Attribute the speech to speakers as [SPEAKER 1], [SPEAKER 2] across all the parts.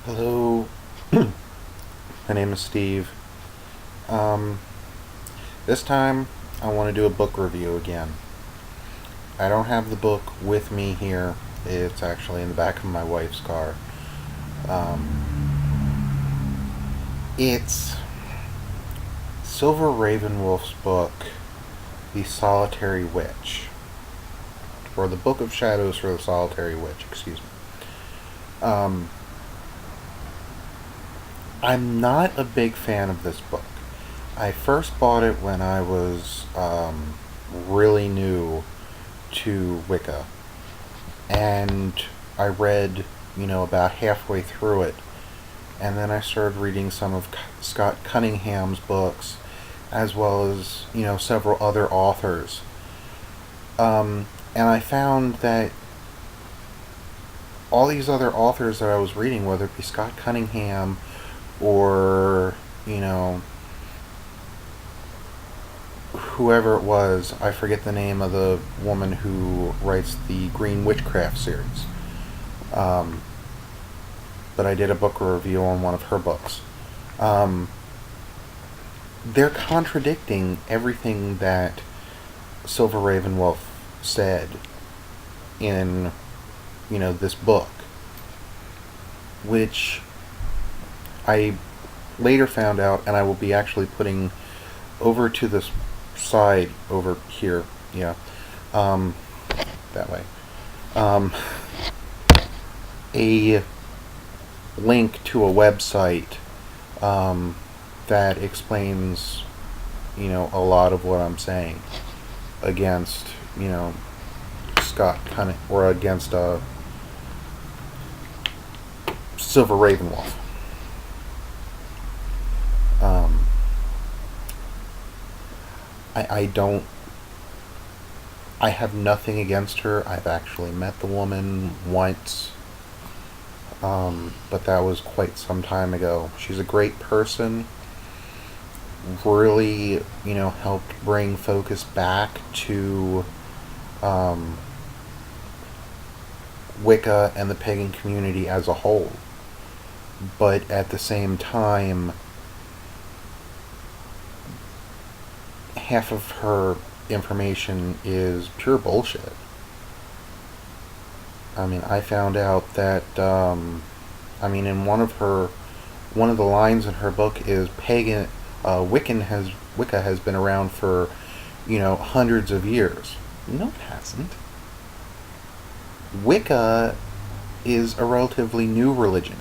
[SPEAKER 1] Hello, my name is Steve. Um, this time I want to do a book review again. I don't have the book with me here. It's actually in the back of my wife's car. It's Silver Ravenwolf's book, The Solitary Witch. Or the Book of Shadows for the Solitary Witch, excuse me. I'm not a big fan of this book. I first bought it when I was really new to Wicca, and I read, about halfway through it, and then I started reading some of Scott Cunningham's books, as well as, several other authors. And I found that all these other authors that I was reading, whether it be Scott Cunningham or, whoever it was, I forget the name of the woman who writes the Green Witchcraft series. But I did a book review on one of her books. They're contradicting everything that Silver Ravenwolf said in, this book, which I later found out, and I will be actually putting over to this side over here, that way, a link to a website that explains, a lot of what I'm saying against, Scott Cunningham, or against Silver Ravenwolf. I have nothing against her. I've actually met the woman once, but that was quite some time ago. She's a great person, really, helped bring focus back to Wicca and the pagan community as a whole. But at the same time, half of her information is pure bullshit. I mean, I found out that, in one of the lines in her book is Wicca has been around for, hundreds of years. No, it hasn't. Wicca is a relatively new religion.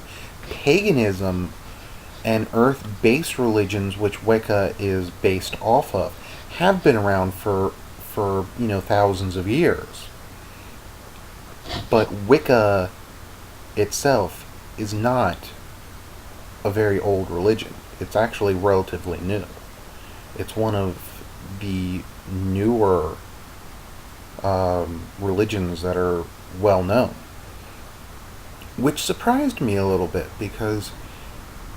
[SPEAKER 1] Paganism and earth-based religions, which Wicca is based off of, have been around for thousands of years. But Wicca itself is not a very old religion. It's actually relatively new. It's one of the newer religions that are well known. Which surprised me a little bit, because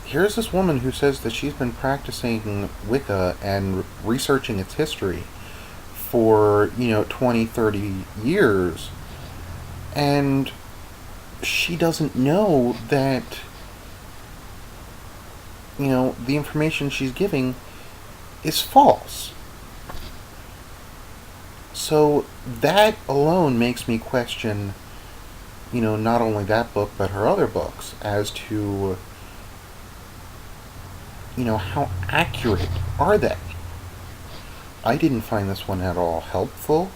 [SPEAKER 1] here's this woman who says that she's been practicing Wicca and researching its history for, 20, 30 years, and she doesn't know that, the information she's giving is false. So that alone makes me question, not only that book, but her other books, as to, how accurate are they? I didn't find this one at all helpful.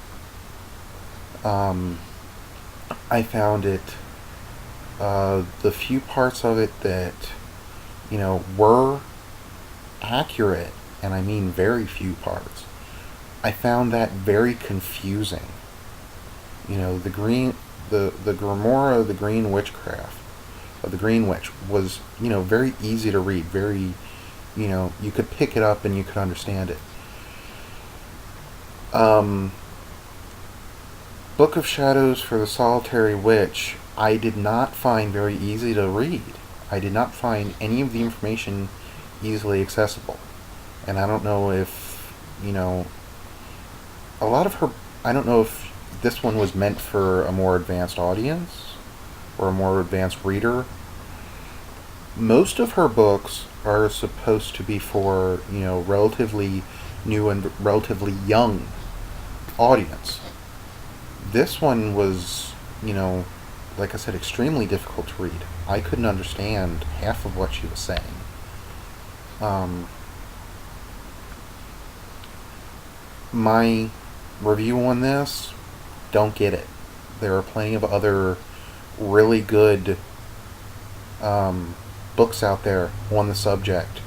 [SPEAKER 1] I found it, the few parts of it that, were accurate, and I mean very few parts, I found that very confusing. The Grimoire of the Green Witchcraft, of the Green Witch, was, very easy to read, very, you could pick it up and you could understand it. Book of Shadows for the Solitary Witch, I did not find very easy to read. I did not find any of the information easily accessible. And I don't know if, a lot of her, I don't know if this one was meant for a more advanced audience or a more advanced reader. Most of her books are supposed to be for, relatively new and relatively young audience. This one was, like I said, extremely difficult to read. I couldn't understand half of what she was saying. Um, my review on this, don't get it. There are plenty of other really good books out there on the subject.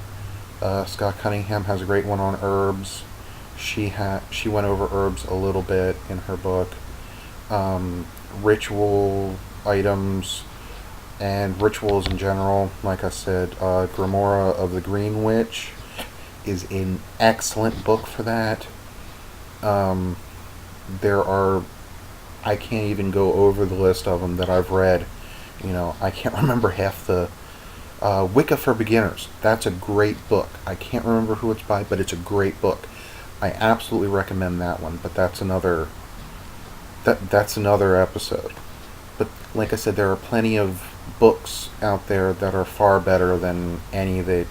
[SPEAKER 1] Scott Cunningham has a great one on herbs. She went over herbs a little bit in her book. Ritual items and rituals in general. Like I said, Grimoire of the Green Witch is an excellent book for that. There are, I can't even go over the list of them that I've read. I can't remember half the Wicca for Beginners. That's a great book. I can't remember who it's by, but it's a great book. I absolutely recommend that one. But that's another episode. But like I said, there are plenty of books out there that are far better than any that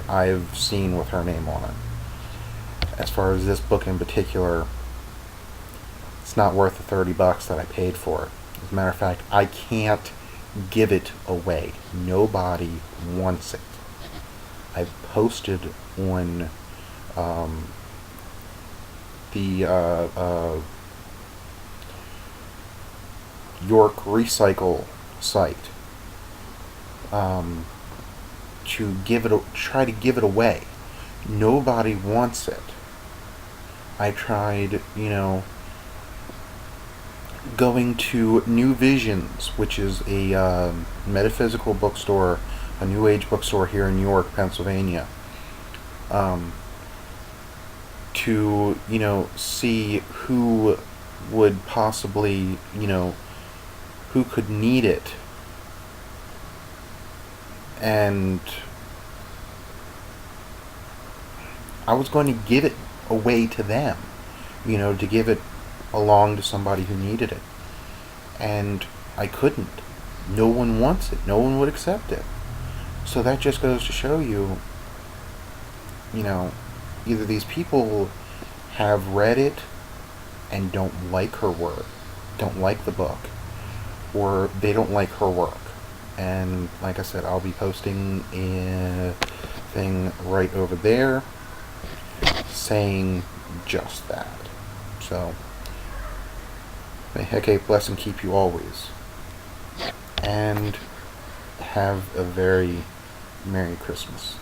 [SPEAKER 1] I've seen with her name on it. As far as this book in particular, it's not worth the $30 that I paid for it. As a matter of fact, I can't give it away. Nobody wants it. I've posted on the York Recycle site to try to give it away. Nobody wants it. I tried, going to New Visions, which is a metaphysical bookstore, a New Age bookstore here in York, Pennsylvania, to, see who would possibly, who could need it. And I was going to give it away to them, to give it along to somebody who needed it. And I couldn't. No one wants it. No one would accept it. So that just goes to show you, either these people have read it and don't like her work, don't like the book, or they don't like her work. And like I said, I'll be posting a thing right over there saying just that. So, may Hecate bless and keep you always. And have a very Merry Christmas.